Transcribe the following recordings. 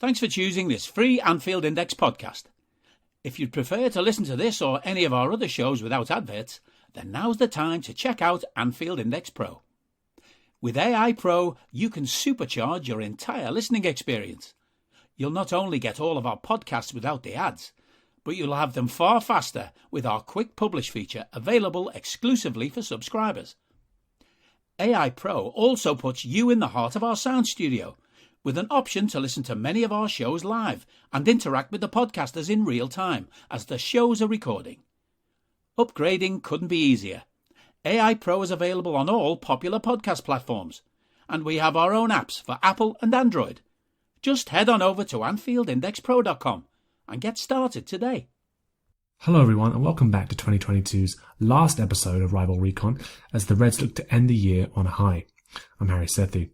Thanks for choosing this free Anfield Index podcast. If you'd prefer to listen to this or any of our other shows without adverts, then now's the time to check out Anfield Index Pro. With AI Pro, you can supercharge your entire listening experience. You'll not only get all of our podcasts without the ads, but you'll have them far faster with our quick publish feature available exclusively for subscribers. AI Pro also puts you in the heart of our sound studio, with an option to listen to many of our shows live and interact with the podcasters in real time as the shows are recording. Upgrading couldn't be easier. AI Pro is available on all popular podcast platforms, and we have our own apps for Apple and Android. Just head on over to AnfieldIndexPro.com and get started today. Hello everyone and welcome back to 2022's last episode of Rival Recon as the Reds look to end the year on a high. I'm Harry Sethi.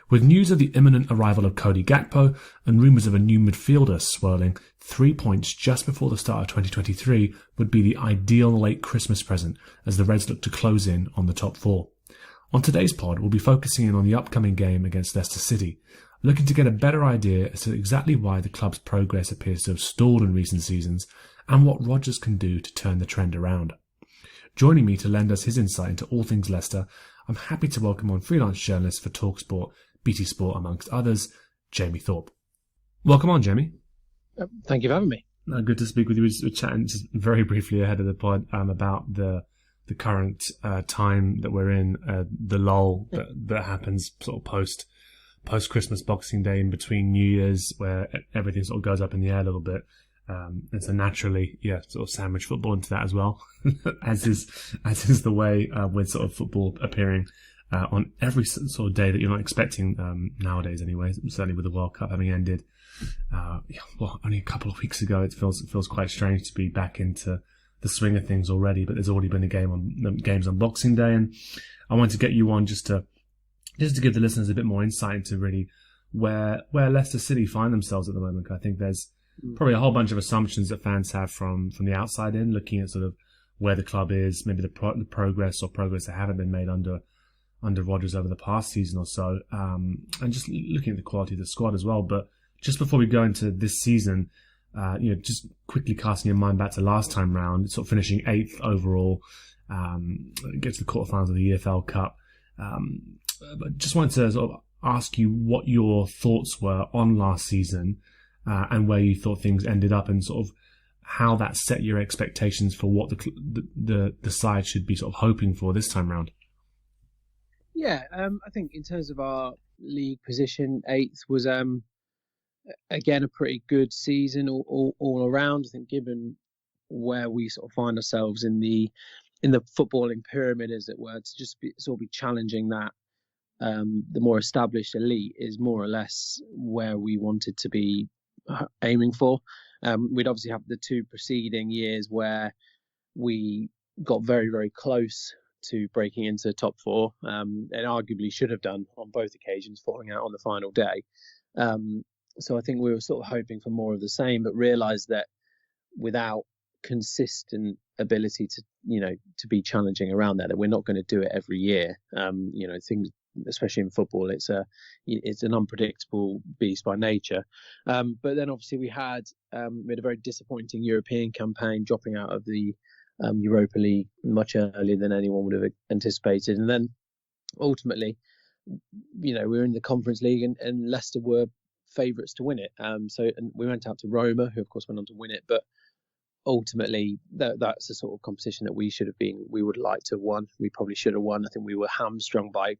With news of the imminent arrival of Cody Gakpo and rumours of a new midfielder swirling, 3 points just before the start of 2023 would be the ideal late Christmas present as the Reds look to close in on the top four. On today's pod, we'll be focusing in on the upcoming game against Leicester City, looking to get a better idea as to exactly why the club's progress appears to have stalled in recent seasons and what Rodgers can do to turn the trend around. Joining me to lend us his insight into all things Leicester, I'm happy to welcome on freelance journalist for TalkSport, BT Sport amongst others, Jamie Thorpe. Welcome on, Jamie. Thank you for having me. Good to speak with you. We're chatting just very briefly ahead of the pod about the current time that we're in, the lull that happens sort of post Christmas, Boxing Day, in between New Year's, where everything sort of goes up in the air a little bit. And so naturally, sort of sandwich football into that as well, as is the way with sort of football appearing on every sort of day that you're not expecting nowadays. Anyway, certainly with the World Cup having ended, only a couple of weeks ago, it feels quite strange to be back into the swing of things already. But there's already been games on Boxing Day, and I wanted to get you on just to give the listeners a bit more insight into really where Leicester City find themselves at the moment. I think there's probably a whole bunch of assumptions that fans have from the outside in, looking at sort of where the club is, maybe the progress that haven't been made under Rodgers over the past season or so, and just looking at the quality of the squad as well. But just before we go into this season, just quickly casting your mind back to last time round, sort of finishing 8th overall, get to the quarterfinals of the EFL Cup. But just wanted to sort of ask you what your thoughts were on last season, and where you thought things ended up, and sort of how that set your expectations for what the side should be sort of hoping for this time round. Yeah, I think in terms of our league position, 8th was again a pretty good season all around. I think given where we sort of find ourselves in the footballing pyramid, as it were, to just be challenging that. The more established elite is more or less where we wanted to be aiming for. We'd obviously have the 2 preceding years where we got very, very close to breaking into the top 4, and arguably should have done on both occasions, falling out on the final day. So I think we were sort of hoping for more of the same, but realised that without consistent ability to be challenging around that we're not going to do it every year. Things, especially in football, it's an unpredictable beast by nature. But then obviously we had a very disappointing European campaign, dropping out of the Europa League much earlier than anyone would have anticipated. And then ultimately, we were in the Conference League and Leicester were favourites to win it. And we went out to Roma, who of course went on to win it. But ultimately, that's the sort of competition that we would like to have won. We probably should have won. I think we were hamstrung by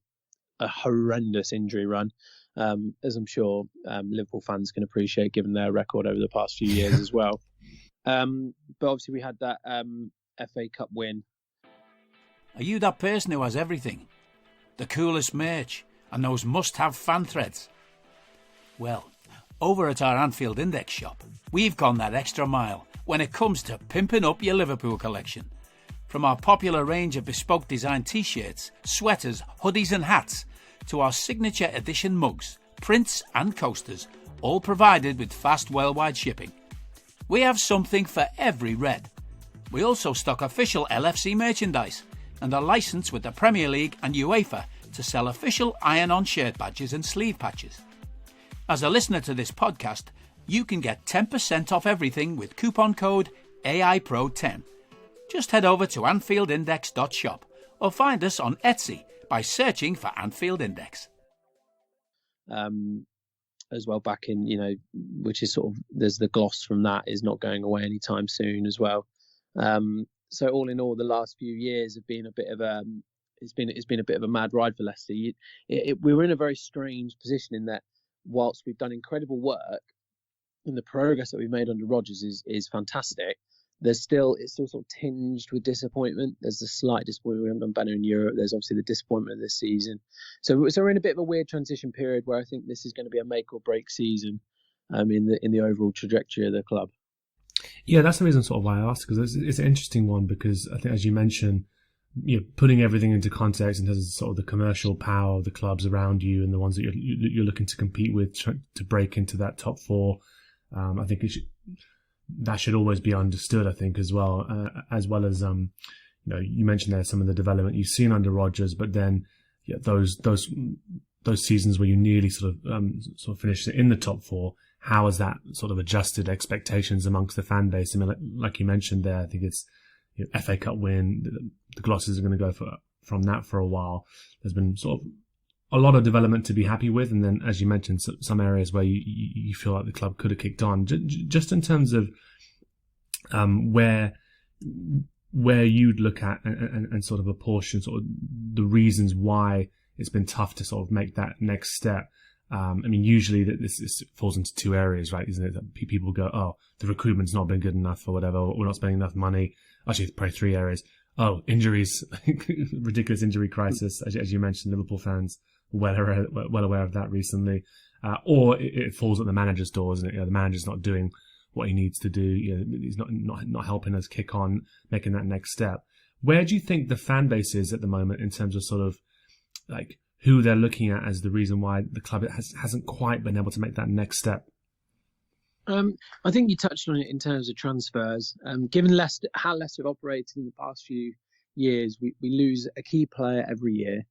a horrendous injury run, as I'm sure Liverpool fans can appreciate, given their record over the past few years as well. But obviously we had that FA Cup win. Are you that person who has everything? The coolest merch and those must-have fan threads? Well, over at our Anfield Index shop, we've gone that extra mile when it comes to pimping up your Liverpool collection. From our popular range of bespoke design t-shirts, sweaters, hoodies and hats, to our signature edition mugs, prints and coasters, all provided with fast worldwide shipping. We have something for every Red. We also stock official LFC merchandise and are licensed with the Premier League and UEFA to sell official iron-on shirt badges and sleeve patches. As a listener to this podcast, you can get 10% off everything with coupon code AIPRO10. Just head over to AnfieldIndex.shop or find us on Etsy by searching for Anfield Index. As well, back in, which is sort of, there's the gloss from that is not going away anytime soon as well. So all in all, the last few years have been a bit of it's been a bit of a mad ride for Leicester. We were in a very strange position in that whilst we've done incredible work and the progress that we've made under Rodgers is fantastic, it's still sort of tinged with disappointment. There's a slight disappointment. We haven't done better in Europe. There's obviously the disappointment of this season. So we're in a bit of a weird transition period where I think this is going to be a make or break season in the overall trajectory of the club. Yeah, that's the reason sort of why I asked, because it's an interesting one, because I think, as you mentioned, putting everything into context in terms of sort of the commercial power of the clubs around you and the ones that you're looking to compete with to break into that top four. I think that should always be understood, I think, as well as you mentioned there some of the development you've seen under Rodgers, but then those seasons where you nearly sort of finished in the top four, how has that sort of adjusted expectations amongst the fan base? I mean, like you mentioned there, I think it's FA Cup win, the glosses are going to go from that for a while. There's been sort of a lot of development to be happy with, and then, as you mentioned, some areas where you feel like the club could have kicked on. Just in terms of where you'd look at and sort of apportion sort of the reasons why it's been tough to sort of make that next step. I mean, usually this falls into two areas, right? Isn't it? That people go, oh, the recruitment's not been good enough or whatever, or we're not spending enough money. Actually, probably three areas. Oh, injuries, ridiculous injury crisis, as you mentioned, Liverpool fans well aware of that recently. Or it falls at the manager's door, isn't it? The manager's not doing what he needs to do. He's not helping us kick on, making that next step. Where do you think the fan base is at the moment in terms of sort of like who they're looking at as the reason why the club hasn't quite been able to make that next step? I think you touched on it in terms of transfers. Given how Leicester have operated in the past few years, we lose a key player every year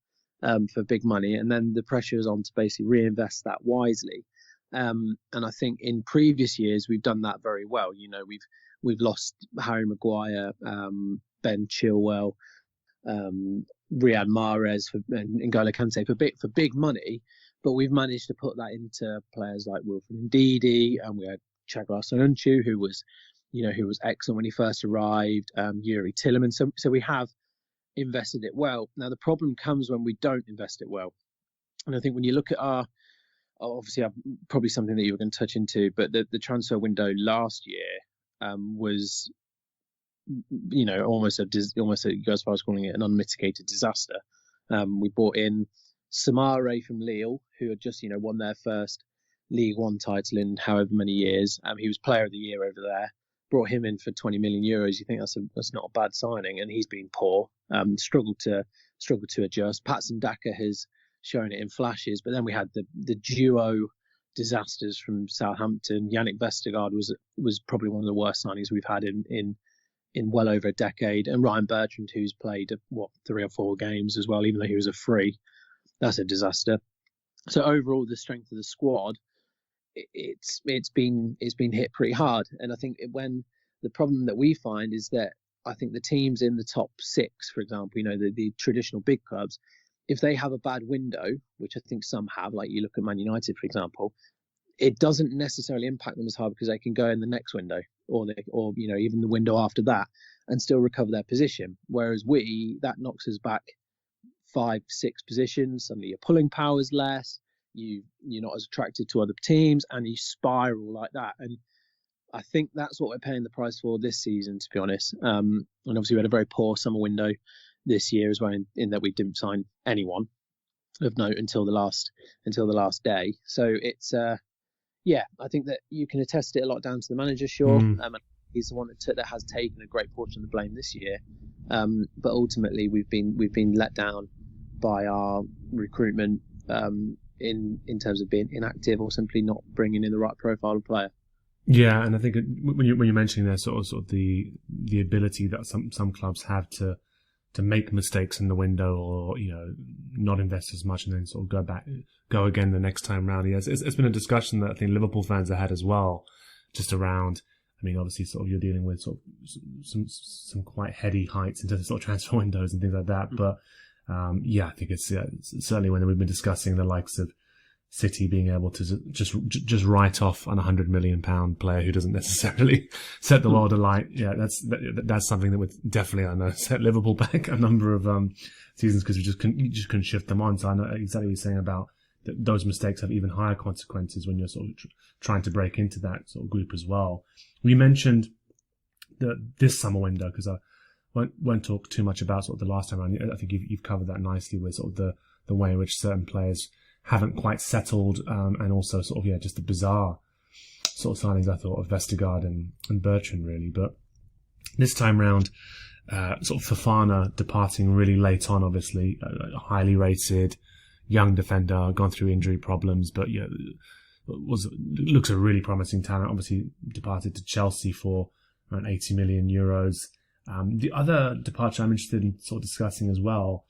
for big money, and then the pressure is on to basically reinvest that wisely. And I think in previous years we've done that very well. We've lost Harry Maguire, Ben Chilwell, Riyad Mahrez and N'Golo Kante for big money, but we've managed to put that into players like Wilfred Ndidi, and we had Chaglar Soyuncu, who was excellent when he first arrived, Yuri Tielemans. So we have invested it well. Now the problem comes when we don't invest it well, and I think when you look at obviously probably something that you were going to touch into, but the transfer window last year was almost you go as far as calling it an unmitigated disaster. We brought in Samare from Lille, who had just won their first League One title in however many years. He was Player of the Year over there. Brought him in for 20 million euros. You think that's not a bad signing, and he's been poor. Struggled to adjust. Patson Daka has shown it in flashes, but then we had the duo disasters from Southampton. Yannick Vestergaard was probably one of the worst signings we've had in well over a decade, and Ryan Bertrand, who's played 3 or 4 games as well, even though he was a free. That's a disaster. So overall, the strength of the squad, it's been hit pretty hard. And I think when the problem that we find is that I think the teams in the top 6, for example, the traditional big clubs, if they have a bad window, which I think some have, like you look at Man United, for example, it doesn't necessarily impact them as hard because they can go in the next window or even the window after that and still recover their position. Whereas that knocks us back 5-6 positions. Suddenly your pulling power is less. You're not as attracted to other teams, and you spiral like that. And I think that's what we're paying the price for this season, to be honest. And obviously we had a very poor summer window this year as well, in that we didn't sign anyone of note until the last day. So it's I think that you can attest it a lot down to the manager, sure. He's the one that has taken a great portion of the blame this year. But ultimately we've been let down by our recruitment in terms of being inactive or simply not bringing in the right profile of player. Yeah, and I think when you're mentioning there sort of the ability that some clubs have to make mistakes in the window, or not invest as much and then sort of go again the next time round. It's been a discussion that I think Liverpool fans have had as well, just around. I mean, obviously, sort of you're dealing with sort of some quite heady heights in terms of sort of transfer windows and things like that. But I think it's certainly when we've been discussing the likes of City being able to just write off an £100 million player who doesn't necessarily set the world alight. Yeah, that's something that would definitely, I know, set Liverpool back a number of seasons, because you just couldn't shift them on. So I know exactly what you're saying about that. Those mistakes have even higher consequences when you're sort of trying to break into that sort of group as well. We mentioned this summer window, because I won't talk too much about sort of the last time around. I think you've covered that nicely with sort of the way in which certain players haven't quite settled, and also sort of just the bizarre sort of signings I thought of Vestergaard and Bertrand, really. But this time round, sort of Fofana departing really late on, obviously, highly rated young defender, gone through injury problems, but looks a really promising talent. Obviously departed to Chelsea for around €80 million. The other departure I'm interested in sort of discussing as well,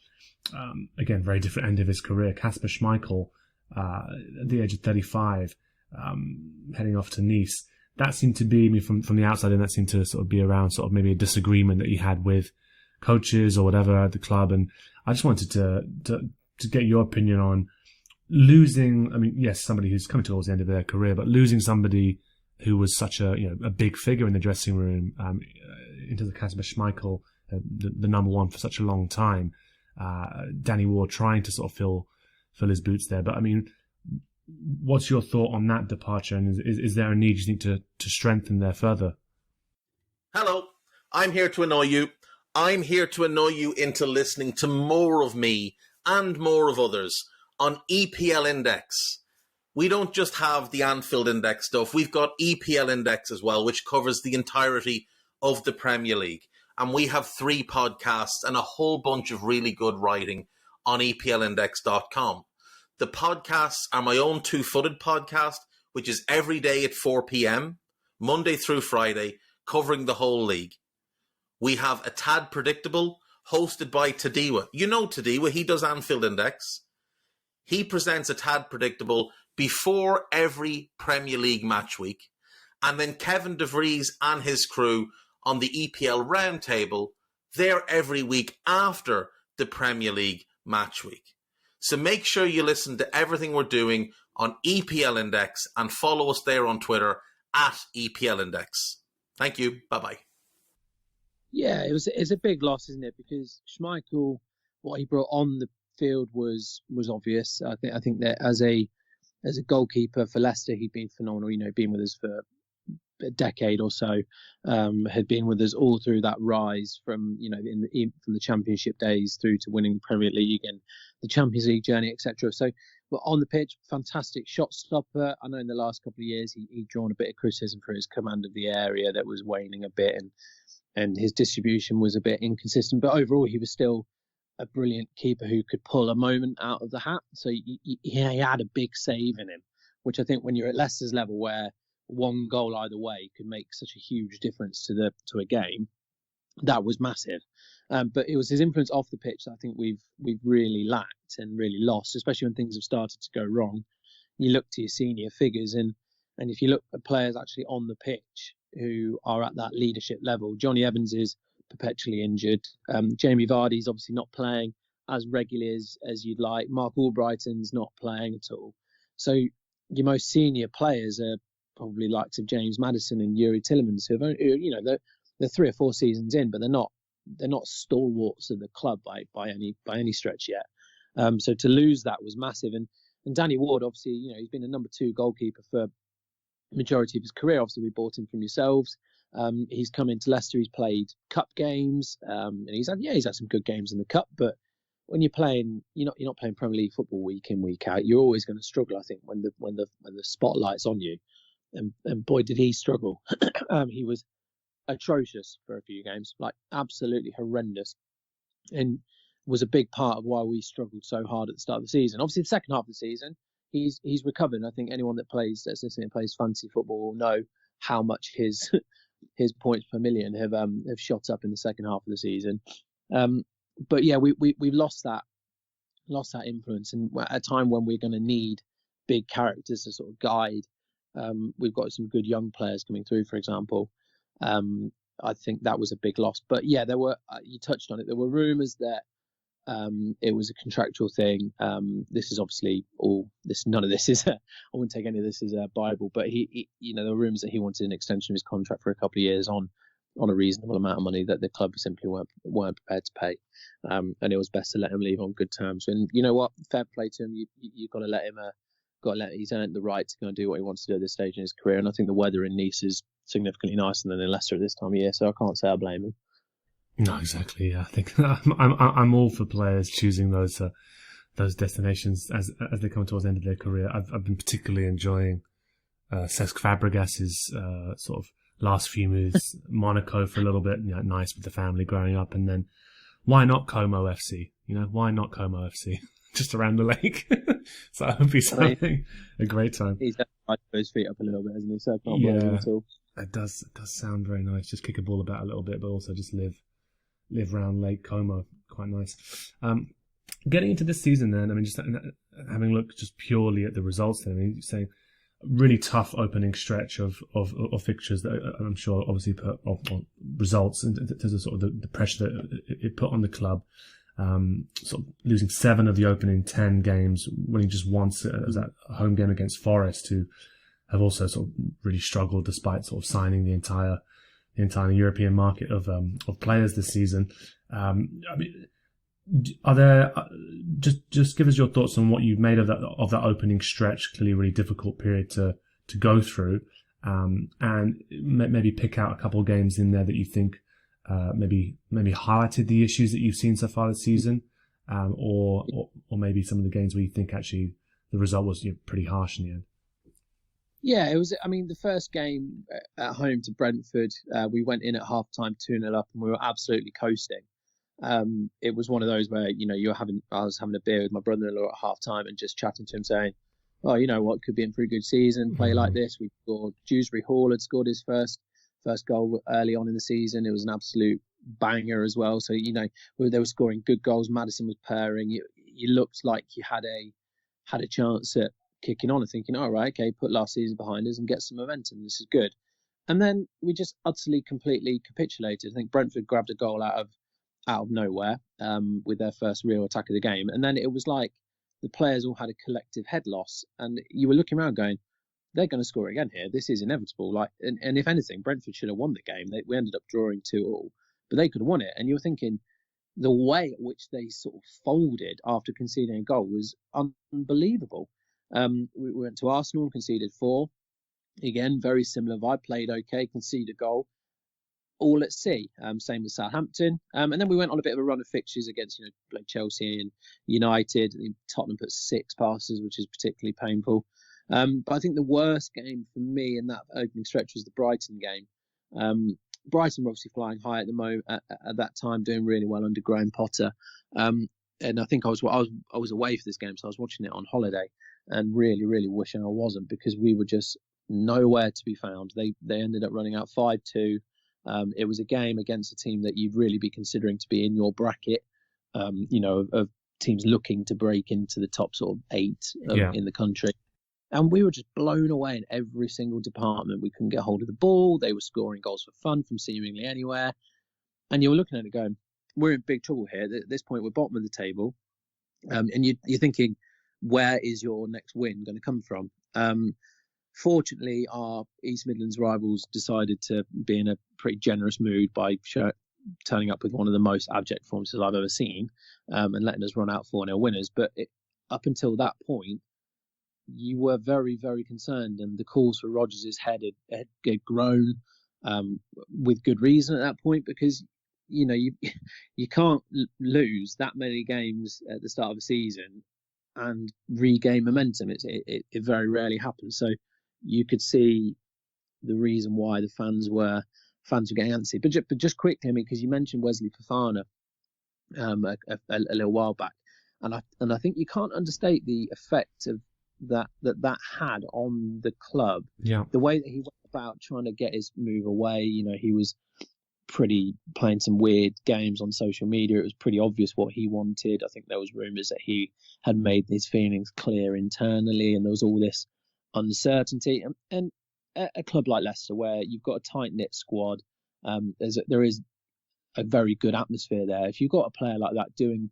again, very different end of his career, Kasper Schmeichel, at the age of 35, heading off to Nice. That seemed to be, I mean, from the outside in, that seemed to sort of be around sort of maybe a disagreement that he had with coaches or whatever at the club. And I just wanted to get your opinion on losing, I mean, yes, somebody who's coming towards the end of their career, but losing somebody who was such a big figure in the dressing room, into the Kasper Schmeichel, the number one for such a long time. Danny Ward trying to sort of fill his boots there. But I mean, what's your thought on that departure? And is there a need, you think, to strengthen there further? Hello, I'm here to annoy you. I'm here to annoy you into listening to more of me and more of others on EPL Index. We don't just have the Anfield Index stuff. We've got EPL Index as well, which covers the entirety of the Premier League. And we have 3 podcasts and a whole bunch of really good writing on EPLindex.com. The podcasts are my own two-footed podcast, which is every day at 4 p.m, Monday through Friday, covering the whole league. We have A Tad Predictable, hosted by Tadiwa. You know Tadiwa, he does Anfield Index. He presents A Tad Predictable before every Premier League match week. And then Kevin De Vries and his crew on the EPL Roundtable, they're every week after the Premier League match week. So make sure you listen to everything we're doing on EPL Index and follow us there on Twitter at EPL Index. Thank you. Bye-bye. Yeah, it's a big loss, isn't it? Because Schmeichel, what he brought on the field was obvious. I think that as a goalkeeper for Leicester, he'd been phenomenal. Been with us for a decade or so, had been with us all through that rise from from the Championship days through to winning the Premier League and the Champions League journey, etc. So, but on the pitch, fantastic shot stopper. I know in the last couple of years he'd drawn a bit of criticism for his command of the area that was waning a bit, and his distribution was a bit inconsistent. But overall, he was still a brilliant keeper who could pull a moment out of the hat. So he had a big save in him, which I think when you're at Leicester's level, where one goal either way could make such a huge difference to a game, that was massive. But it was his influence off the pitch that I think we've really lacked and really lost, especially when things have started to go wrong. You look to your senior figures, and if you look at players actually on the pitch who are at that leadership level, Johnny Evans is perpetually injured. Jamie Vardy's obviously not playing as regularly as you'd like. Mark Albrighton's not playing at all. So your most senior players are probably likes of James Maddison and Yuri Tillemans, who they're 3 or 4 seasons in, but they're not stalwarts of the club by any stretch yet. So to lose that was massive. And Danny Ward, obviously, he's been a number 2 goalkeeper for the majority of his career. Obviously, we bought him from yourselves. He's come into Leicester. He's played cup games, and he's had some good games in the cup. But when you're playing, you're not playing Premier League football week in, week out. You're always going to struggle, I think, when the spotlight's on you. And boy, did he struggle. He was atrocious for a few games, like absolutely horrendous, and was a big part of why we struggled so hard at the start of the season. Obviously, the second half of the season, he's recovered. I think anyone that plays fantasy football will know how much his points per million have shot up in the second half of the season. but yeah, we've lost that influence, and at a time when we're going to need big characters to sort of guide. We've got some good young players coming through, for example. I think that was a big loss. But yeah, there were, you touched on it, there were rumours that it was a contractual thing. This is obviously none of this is, I wouldn't take any of this as a Bible, but he there were rumours that he wanted an extension of his contract for a couple of years on a reasonable amount of money that the club simply weren't prepared to pay. And it was best to let him leave on good terms. And you know what? Fair play to him. You've got to let him, he's earned the right to go and do what he wants to do at this stage in his career. And I think the weather in Nice is significantly nicer than in Leicester at this time of year, so I can't say I blame him. No, exactly. Yeah, I think I'm all for players choosing those destinations as they come towards the end of their career. I've been particularly enjoying Cesc Fabregas's sort of last few moves. Monaco for a little bit, nice with the family growing up, and then why not Como FC? Why not Como FC? Just around the lake. So that would be something, a great time. He's had to put his feet up a little bit, hasn't he? So I can't blame him at all. It does sound very nice. Just kick a ball about a little bit, but also just live around Lake Como. Quite nice. Getting into this season then, I mean, just having looked just purely at the results then, I mean, you're saying really tough opening stretch of fixtures that I'm sure obviously put on results in terms of sort of the pressure that it put on the club. Sort of losing 7 of the opening 10 games, winning just once as that home game against Forest, who have also sort of really struggled despite sort of signing the entire European market of players this season. I mean, are there just give us your thoughts on what you've made of that opening stretch? Clearly, really difficult period to go through, and maybe pick out a couple of games in there that you think maybe highlighted the issues that you've seen so far this season, or maybe some of the games where you think actually the result was pretty harsh in the end. Yeah, it was. I mean, the first game at home to Brentford, we went in at half time 2-0 up, and we were absolutely coasting. It was one of those where I was having a beer with my brother-in-law at half time and just chatting to him, saying, "Oh, you know what, could be in for a good season. Play like this." We scored. Dewsbury Hall had scored his first goal early on in the season. It was an absolute banger as well. So they were scoring good goals. Maddison was purring. You looked like you had a chance at kicking on and thinking, all right, okay, put last season behind us and get some momentum. This is good. And then we just utterly, completely capitulated. I think Brentford grabbed a goal out of nowhere with their first real attack of the game. And then it was like the players all had a collective head loss. And you were looking around going, they're going to score again here. This is inevitable. And if anything, Brentford should have won the game. We ended up drawing 2-2, but they could have won it. And you were thinking the way at which they sort of folded after conceding a goal was unbelievable. We went to Arsenal and conceded 4. Again, very similar vibe. Played okay, conceded a goal. All at sea. Same with Southampton. And then we went on a bit of a run of fixtures against Chelsea and United. Tottenham put 6 passes, which is particularly painful. But I think the worst game for me in that opening stretch was the Brighton game. Brighton were obviously flying high at the moment at that time, doing really well under Graham Potter. And I think I was away for this game, so I was watching it on holiday, and really, really wishing I wasn't, because we were just nowhere to be found. They ended up running out 5-2. It was a game against a team that you'd really be considering to be in your bracket, of teams looking to break into the top sort of 8 in the country. And we were just blown away in every single department. We couldn't get hold of the ball. They were scoring goals for fun from seemingly anywhere. And you were looking at it going, we're in big trouble here. At this point, we're bottom of the table. And you're thinking, where is your next win going to come from? Fortunately, our East Midlands rivals decided to be in a pretty generous mood by turning up with one of the most abject performances I've ever seen, and letting us run out 4-0 winners. But up until that point, you were very, very concerned, and the calls for Rodgers' head had grown with good reason at that point, because you can't lose that many games at the start of a season and regain momentum. It very rarely happens. So you could see the reason why the fans were getting antsy. But just quickly, I mean, because you mentioned Wesley Fofana a little while back, and I think you can't understate the effect of that had on the club. Yeah. The way that he went about trying to get his move away, he was playing some weird games on social media. It was pretty obvious what he wanted. I think there was rumours that he had made his feelings clear internally, and there was all this uncertainty. And a club like Leicester, where you've got a tight-knit squad, there is a very good atmosphere there. If you've got a player like that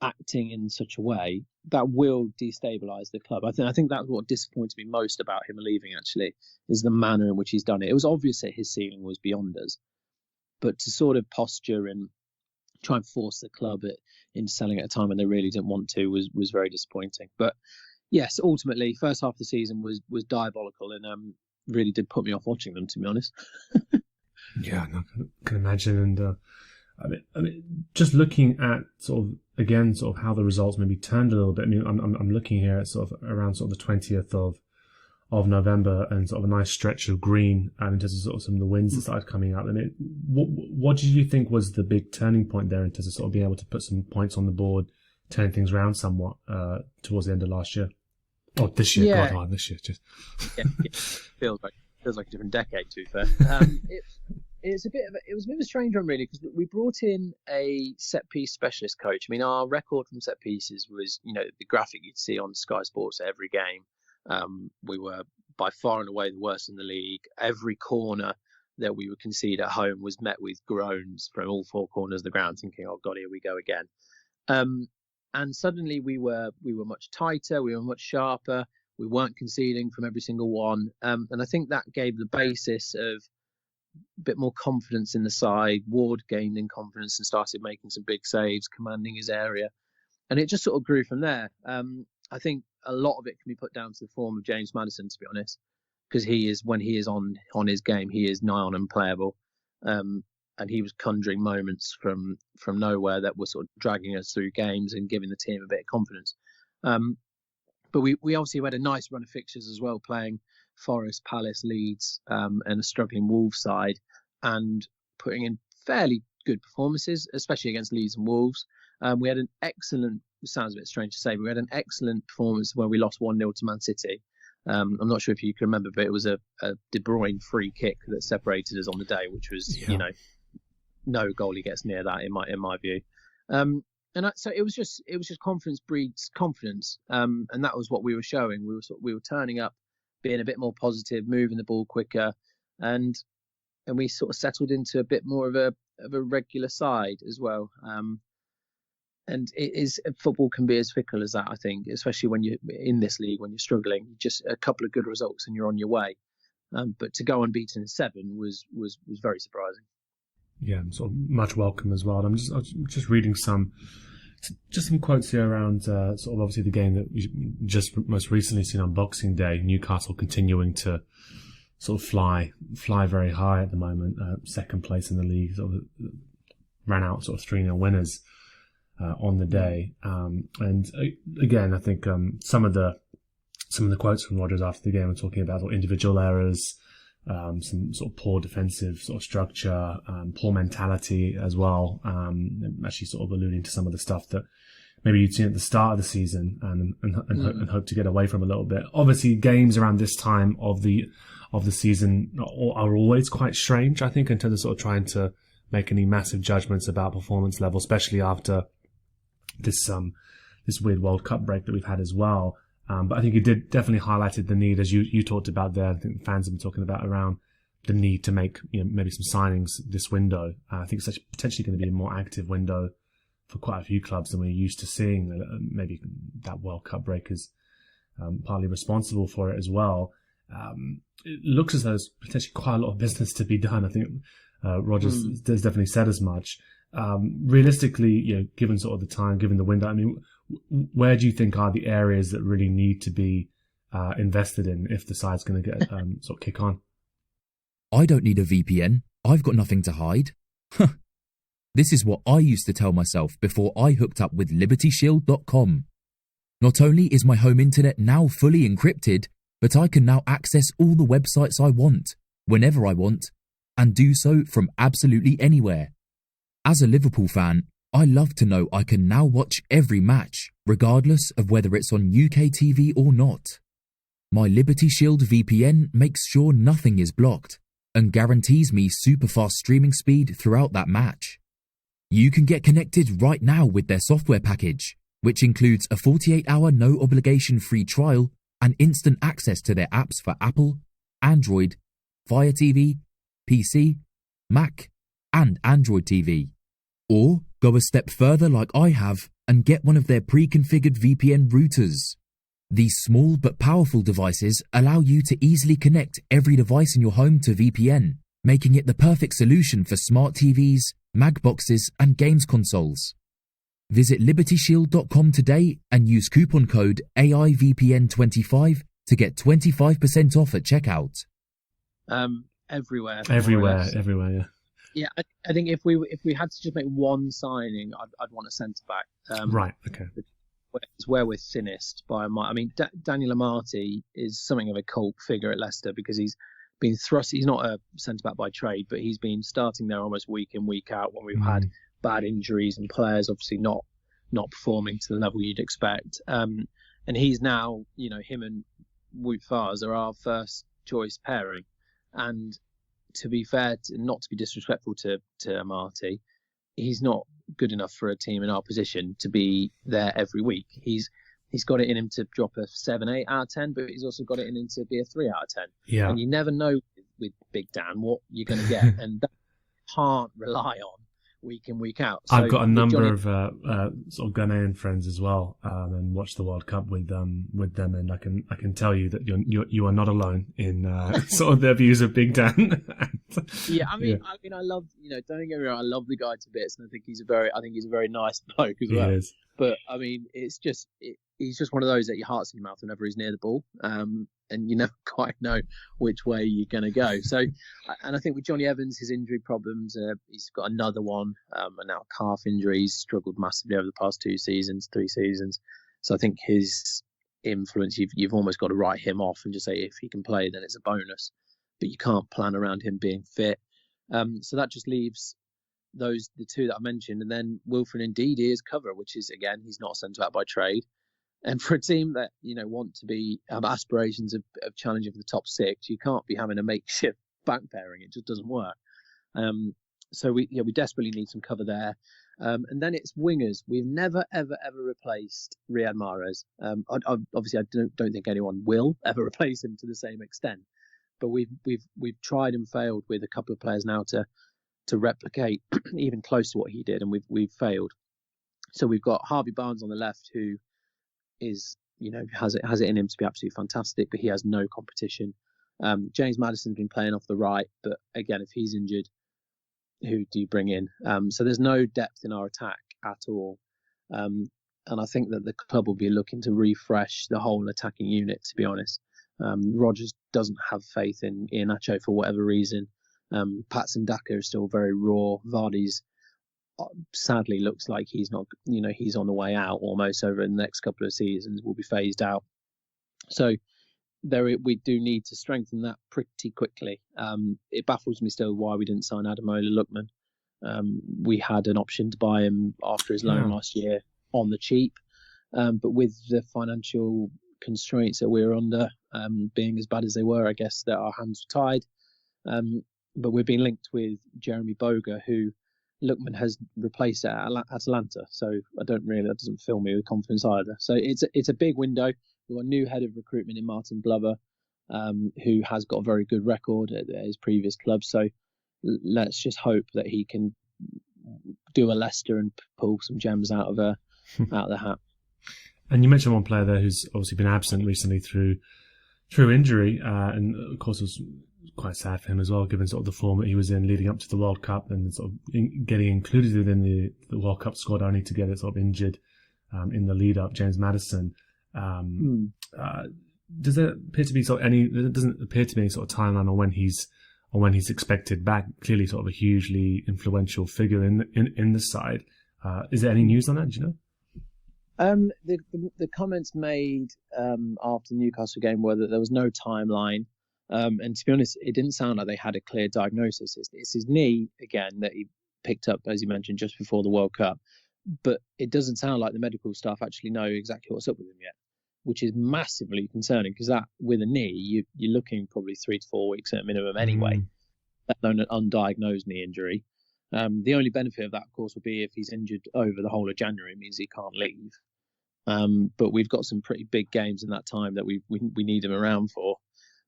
acting in such a way, that will destabilise the club. I think that's what disappointed me most about him leaving, actually, is the manner in which he's done it. It was obvious that his ceiling was beyond us, but to sort of posture and try and force the club into selling at a time when they really didn't want to was very disappointing. But yes, ultimately, first half of the season was diabolical, and really did put me off watching them, to be honest. Yeah, I can imagine. And I mean, just looking at sort of how the results maybe turned a little bit. I mean, I'm looking here at sort of around sort of the 20th of November, and sort of a nice stretch of green in terms of sort of some of the wins that started coming out. I mean, what did you think was the big turning point there in terms of sort of being able to put some points on the board, turning things around somewhat towards the end of last year? Oh, this year, yeah. God, this year just feels like a different decade, to be fair. It was a bit of a strange one, really, because we brought in a set piece specialist coach. I mean, our record from set pieces was, the graphic you'd see on Sky Sports at every game. We were by far and away the worst in the league. Every corner that we would concede at home was met with groans from all four corners of the ground, thinking, "Oh God, here we go again." And suddenly we were much tighter, we were much sharper, we weren't conceding from every single one, and I think that gave the basis of a bit more confidence in the side. Ward gained in confidence and started making some big saves, commanding his area, and it just sort of grew from there. I think a lot of it can be put down to the form of James Maddison, to be honest, because when he is on his game, he is nigh on unplayable. And he was conjuring moments from nowhere that were sort of dragging us through games and giving the team a bit of confidence. But we obviously had a nice run of fixtures as well, playing Forest, Palace, Leeds, and a struggling Wolves side, and putting in fairly good performances, especially against Leeds and Wolves. We had an excellent, it sounds a bit strange to say, but we had an excellent performance where we lost 1-0 to Man City. I'm not sure if you can remember, but it was a De Bruyne free kick that separated us on the day, which was, no goalie gets near that in my view. So it was just confidence breeds confidence, and that was what we were showing. We were turning up, being a bit more positive, moving the ball quicker, and we sort of settled into a bit more of a regular side as well. And football can be as fickle as that, I think, especially when you're in this league, when you're struggling. Just a couple of good results and you're on your way. But to go unbeaten in 7 was very surprising. Yeah, sort of much welcome as well. I'm just reading some quotes here around sort of obviously the game that we just most recently seen on Boxing Day. Newcastle continuing to sort of fly very high at the moment. Second place in the league, sort of ran out sort of 3-0 winners on the day. And again, I think some of the quotes from Rodgers after the game were talking about sort of individual errors, some sort of poor defensive sort of structure, poor mentality as well. Actually sort of alluding to some of the stuff that maybe you'd seen at the start of the season and hope to get away from a little bit. Obviously, games around this time of the season are always quite strange, I think, in terms of sort of trying to make any massive judgments about performance level, especially after this weird World Cup break that we've had as well. But I think it did definitely highlighted the need, as you talked about there. I think fans have been talking about around the need to make maybe some signings this window. I think it's potentially going to be a more active window for quite a few clubs than we're used to seeing. Maybe that World Cup break is partly responsible for it as well. It looks as though there's potentially quite a lot of business to be done. I think Rodgers has definitely said as much. Realistically, given sort of the time, given the window, I mean, where do you think are the areas that really need to be invested in if the side's going to get sort of kick on? I don't need a VPN. I've got nothing to hide. This is what I used to tell myself before I hooked up with LibertyShield.com. Not only is my home internet now fully encrypted, but I can now access all the websites I want, whenever I want, and do so from absolutely anywhere. As a Liverpool fan, I love to know I can now watch every match, regardless of whether it's on UK TV or not. My Liberty Shield VPN makes sure nothing is blocked, and guarantees me super fast streaming speed throughout that match. You can get connected right now with their software package, which includes a 48-hour no-obligation free trial and instant access to their apps for Apple, Android, Fire TV, PC, Mac, and Android TV. Or go a step further like I have and get one of their pre-configured VPN routers. These small but powerful devices allow you to easily connect every device in your home to VPN, making it the perfect solution for smart TVs, Mag boxes, and games consoles. Visit libertyshield.com today and use coupon code AIVPN25 to get 25% off at checkout. Everywhere, yeah. Yeah, I think if we had to just make one signing, I'd want a centre back. Right. Okay. It's where we're thinnest by a mile. I mean, Daniel Amartey is something of a cult figure at Leicester because he's been thrust. He's not a centre back by trade, but he's been starting there almost week in, week out when we've had bad injuries and players obviously not performing to the level you'd expect. And he's now, him and Wout Faes are our first choice pairing. And to be fair, not to be disrespectful to Amartey, he's not good enough for a team in our position to be there every week. He's got it in him to drop a 7, 8 out of 10, but he's also got it in him to be a 3 out of 10. Yeah. And you never know with Big Dan what you're going to get, and that can't rely on week in, week out. So I've got a number of sort of Ghanaian friends as well, and watched the World Cup with them, and I can tell you that you are not alone in sort of their views of Big Dan. Yeah, I mean, I love, don't get me wrong, I love the guy to bits, and I think he's a very nice bloke as well. He is. But I mean, he's just one of those that your heart's in your mouth whenever he's near the ball, and you never quite know which way you're going to go. So, and I think with Johnny Evans, his injury problems, he's got another one, and now calf injury. He's struggled massively over the past 3 seasons. So I think his influence, you've almost got to write him off and just say if he can play, then it's a bonus. But you can't plan around him being fit. So that just leaves the two that I mentioned, and then Wilfred Ndidi is cover, which is, again, he's not a centre back by trade. And for a team that want to have aspirations of challenging for the top 6, you can't be having a makeshift back pairing. It just doesn't work. So we desperately need some cover there. And then it's wingers. We've never ever replaced Riyad Mahrez. Obviously, I don't think anyone will ever replace him to the same extent. But we've tried and failed with a couple of players now to replicate even close to what he did, and we've failed. So we've got Harvey Barnes on the left, who is, has it in him to be absolutely fantastic, but he has no competition. James Maddison's been playing off the right, but again, if he's injured, who do you bring in? So there's no depth in our attack at all. And I think that the club will be looking to refresh the whole attacking unit, to be honest. Rodgers doesn't have faith in Iheanacho for whatever reason. Patson Daka is still very raw. Vardy's sadly looks like he's not, he's on the way out almost over the next couple of seasons, will be phased out. So we do need to strengthen that pretty quickly. It baffles me still why we didn't sign Ademola Lookman. We had an option to buy him after his loan last year on the cheap, but with the financial constraints that we're under being as bad as they were, I guess that our hands were tied. But we've been linked with Jeremy Boga, who Lookman has replaced at Atalanta, so that doesn't fill me with confidence either. So it's a big window. We've got a new head of recruitment in Martin Glover, who has got a very good record at his previous club. So let's just hope that he can do a Leicester and pull some gems out of the hat. And you mentioned one player there who's obviously been absent recently through injury, and of course it was quite sad for him as well, given sort of the form that he was in leading up to the World Cup, and sort of getting included within the World Cup squad only to get it sort of injured in the lead up. James Maddison. Does there appear to be there doesn't appear to be any sort of timeline on when he's expected back? Clearly, sort of a hugely influential figure in the side. Is there any news on that? Do you know? The comments made after the Newcastle game were that there was no timeline, and to be honest, it didn't sound like they had a clear diagnosis. It's his knee again that he picked up, as you mentioned, just before the World Cup, but it doesn't sound like the medical staff actually know exactly what's up with him yet, which is massively concerning, because that with a knee you're looking probably 3 to 4 weeks at a minimum anyway. let alone an undiagnosed knee injury. The only benefit of that, of course, will be if he's injured over the whole of January, it means he can't leave. But we've got some pretty big games in that time that we need him around for.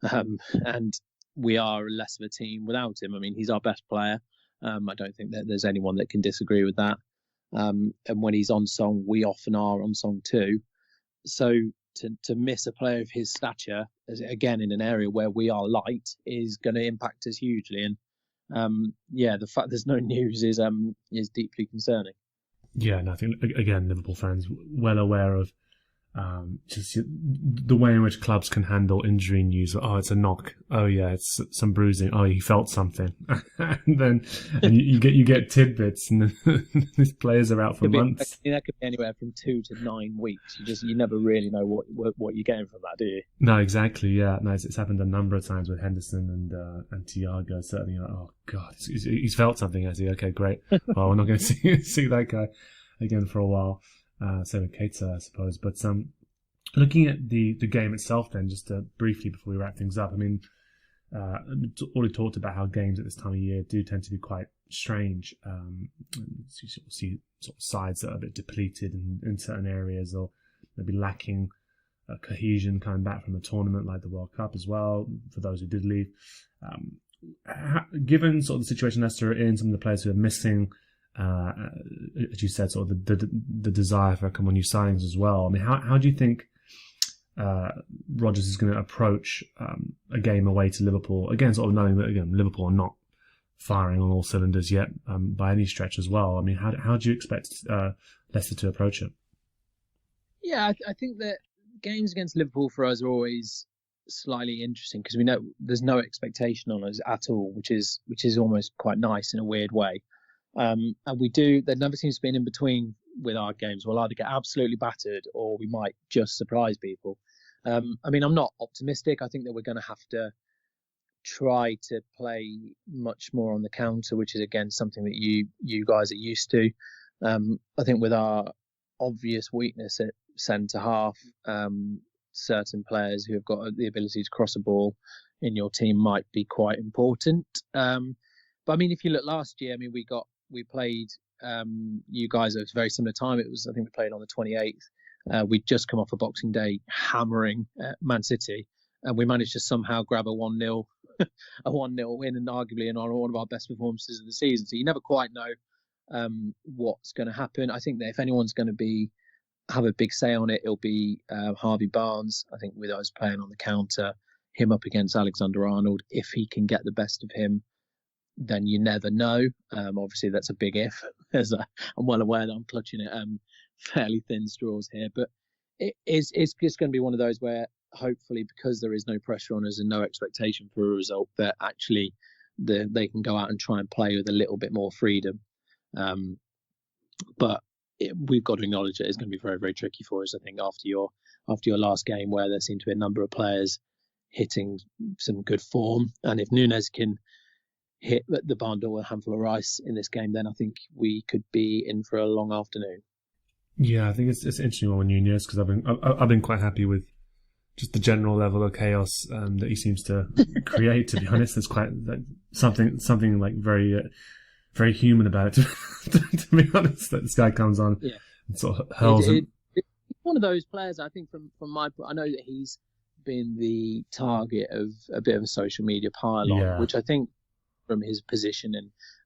And we are less of a team without him. I mean, he's our best player. I don't think that there's anyone that can disagree with that. And when he's on song, we often are on song too. So to miss a player of his stature, again, in an area where we are light, is going to impact us hugely. And the fact there's no news is deeply concerning. Yeah, and I think, again, Liverpool fans well aware of just the way in which clubs can handle injury news. Oh, it's a knock. Oh, yeah, it's some bruising. Oh, he felt something. and you get tidbits, and then these players are out for months. That could be anywhere from 2 to 9 weeks. You never really know what you're getting from that, do you? No, exactly. Yeah, no, it's happened a number of times with Henderson and Thiago. Certainly, oh God, he's felt something. Has he? Okay, great. Well, we're not going to see that guy again for a while. Same with Keita, I suppose. But looking at the game itself, then, just briefly before we wrap things up, I mean, already talked about how games at this time of year do tend to be quite strange. So you sort of see sort of sides that are a bit depleted in certain areas, or maybe lacking cohesion coming back from a tournament like the World Cup as well, for those who did leave. Given sort of the situation Leicester are in, some of the players who are missing, as you said, sort of the desire for a couple of new signings as well. I mean, how do you think Rodgers is going to approach a game away to Liverpool? Again, sort of knowing that, again, Liverpool are not firing on all cylinders yet by any stretch as well. I mean, how do you expect Leicester to approach it? Yeah, I think that games against Liverpool for us are always slightly interesting because we know there's no expectation on us at all, which is almost quite nice in a weird way. And there never seems to be an in between with our games. We'll either get absolutely battered or we might just surprise people. I mean, I'm not optimistic. I think that we're going to have to try to play much more on the counter, which is, again, something that you guys are used to. I think with our obvious weakness at centre half, certain players who have got the ability to cross a ball in your team might be quite important. But I mean, if you look last year, I mean, we played you guys at a very similar time. I think we played on the 28th. We'd just come off a Boxing Day hammering Man City, and we managed to somehow grab a 1-0 win, and arguably in one of our best performances of the season. So you never quite know what's going to happen. I think that if anyone's going to have a big say on it, it'll be Harvey Barnes. I think with us playing on the counter, him up against Alexander-Arnold, if he can get the best of him, then you never know. Obviously, that's a big if, as I'm well aware that I'm clutching at fairly thin straws here. But it's just going to be one of those where, hopefully, because there is no pressure on us and no expectation for a result, that actually they can go out and try and play with a little bit more freedom. But we've got to acknowledge that it's going to be very, very tricky for us, I think, after your last game, where there seem to be a number of players hitting some good form. And if Nunes can hit the barn door with a handful of rice in this game, then I think we could be in for a long afternoon. Yeah, I think it's an interesting one with Nunes, because I've been quite happy with just the general level of chaos that he seems to create. To be honest, it's quite something like very very human about it. To be honest, that this guy comes on and sort of hurls him. It's one of those players, I think, from my point, I know that he's been the target of a bit of a social media pile-on, which I think, from his position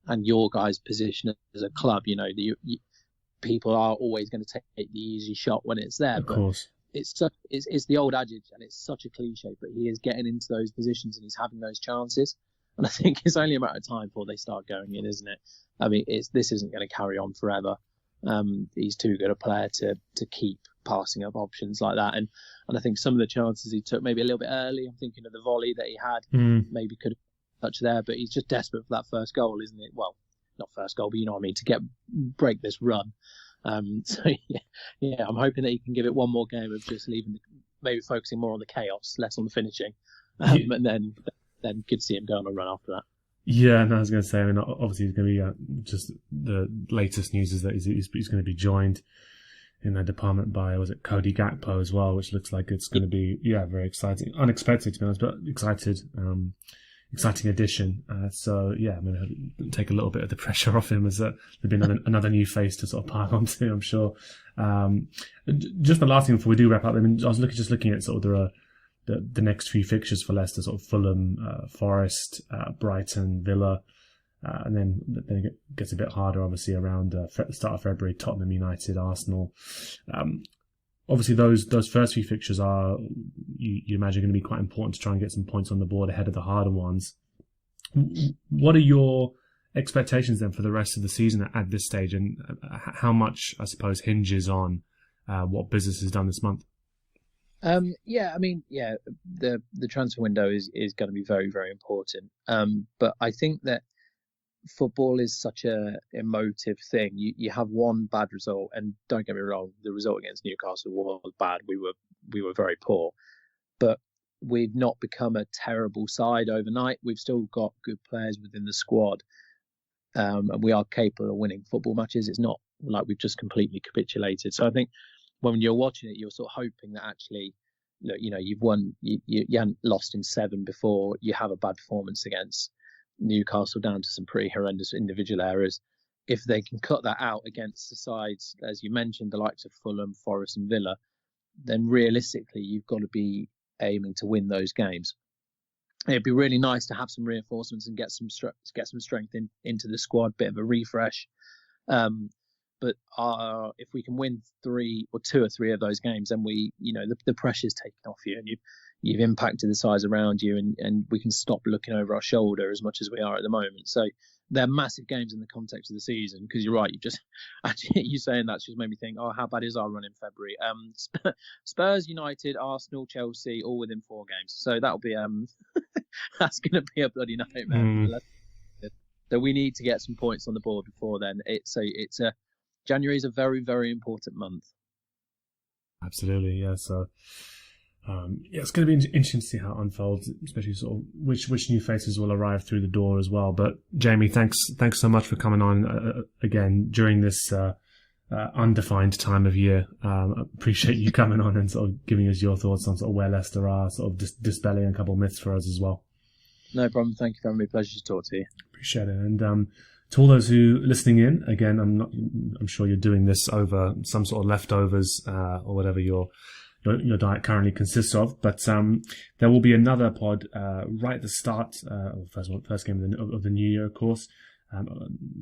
and your guys' position as a club, people are always going to take the easy shot when it's there. Of course. It's the old adage, and it's such a cliche, but he is getting into those positions and he's having those chances. And I think it's only a matter of time before they start going in, isn't it? I mean, this isn't going to carry on forever. He's too good a player to keep passing up options like that. And I think some of the chances he took maybe a little bit early. I'm thinking of the volley that he had, maybe could have touched there, but he's just desperate for that first goal, isn't it? Well, not first goal, but you know what I mean, to break this run. So yeah, I'm hoping that he can give it one more game of just maybe focusing more on the chaos, less on the finishing, and then could see him go on a run after that. Yeah, no, I was going to say, I mean, obviously he's going to be just the latest news is that he's going to be joined in that department by, was it Cody Gakpo as well, which looks like it's going to be, very exciting. Unexpected, to be honest, but excited exciting addition. So yeah, I'm going to take a little bit of the pressure off him as there'll be another new face to sort of pile onto, I'm sure. Just the last thing before we do wrap up, I mean, I was looking at sort of the next few fixtures for Leicester, sort of Fulham, Forest, Brighton, Villa, and then it gets a bit harder, obviously, around the start of February, Tottenham, United, Arsenal. Obviously, those first few fixtures are, you imagine, going to be quite important to try and get some points on the board ahead of the harder ones. What are your expectations then for the rest of the season at this stage, and how much, I suppose, hinges on what business is done this month? The transfer window is going to be very, very important. But I think that football is such a emotive thing. You have one bad result, and don't get me wrong, the result against Newcastle was bad. We were very poor, but we've not become a terrible side overnight. We've still got good players within the squad, and we are capable of winning football matches. It's not like we've just completely capitulated. So I think when you're watching it, you're sort of hoping that actually, look, you've won. You hadn't lost in 7 before. You have a bad performance against Newcastle down to some pretty horrendous individual errors. If they can cut that out against the sides, as you mentioned, the likes of Fulham, Forest and Villa, then realistically you've got to be aiming to win those games. It'd be really nice to have some reinforcements and get some strength into the squad, bit of a refresh. But if we can win 2 or 3 of those games, then the pressure's taken off you, and you've impacted the sides around you, and we can stop looking over our shoulder as much as we are at the moment. So they're massive games in the context of the season, because you're right, you saying that's just made me think, how bad is our run in February? Spurs, United, Arsenal, Chelsea, all within 4 games. So that'll be that's going to be a bloody nightmare. So we need to get some points on the board before then. January is a very, very important month. Absolutely, yeah. So it's going to be interesting to see how it unfolds, especially sort of which new faces will arrive through the door as well. But Jamie, thanks so much for coming on again during this undefined time of year. Appreciate you coming on and sort of giving us your thoughts on sort of where Leicester are, sort of dispelling a couple of myths for us as well. No problem. Thank you for having me. Pleasure to talk to you. Appreciate it. And to all those who are listening in, again, I'm sure you're doing this over some sort of leftovers or whatever your diet currently consists of. But there will be another pod right at the start, first game of the new year, of course,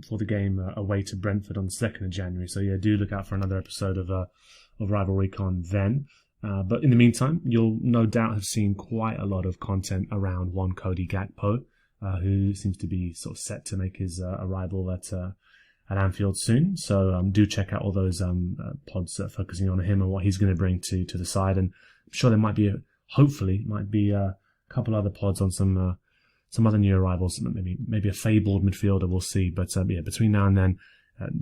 for the game away to Brentford on the 2nd of January. So yeah, do look out for another episode of Rival Recon then. But in the meantime, you'll no doubt have seen quite a lot of content around one Cody Gakpo, who seems to be sort of set to make his arrival at Anfield soon. So do check out all those pods focusing on him and what he's going to bring to the side. And I'm sure there might be a couple other pods on some other new arrivals, maybe a fabled midfielder, we'll see. But yeah, between now and then,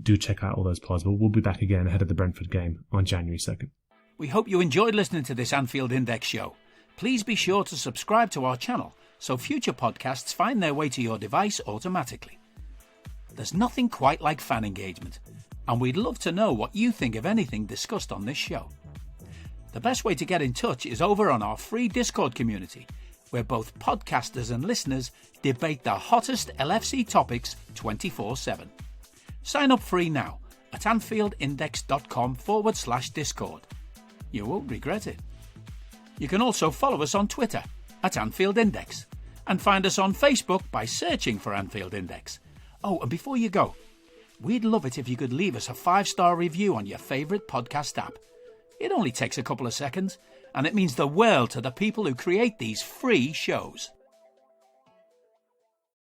do check out all those pods. But we'll be back again ahead of the Brentford game on January 2nd. We hope you enjoyed listening to this Anfield Index show. Please be sure to subscribe to our channel so future podcasts find their way to your device automatically. There's nothing quite like fan engagement, and we'd love to know what you think of anything discussed on this show. The best way to get in touch is over on our free Discord community, where both podcasters and listeners debate the hottest LFC topics 24/7. Sign up free now at anfieldindex.com/Discord. You won't regret it. You can also follow us on Twitter at Anfield Index and find us on Facebook by searching for Anfield Index. Oh, and before you go, we'd love it if you could leave us a 5-star review on your favourite podcast app. It only takes a couple of seconds, and it means the world to the people who create these free shows.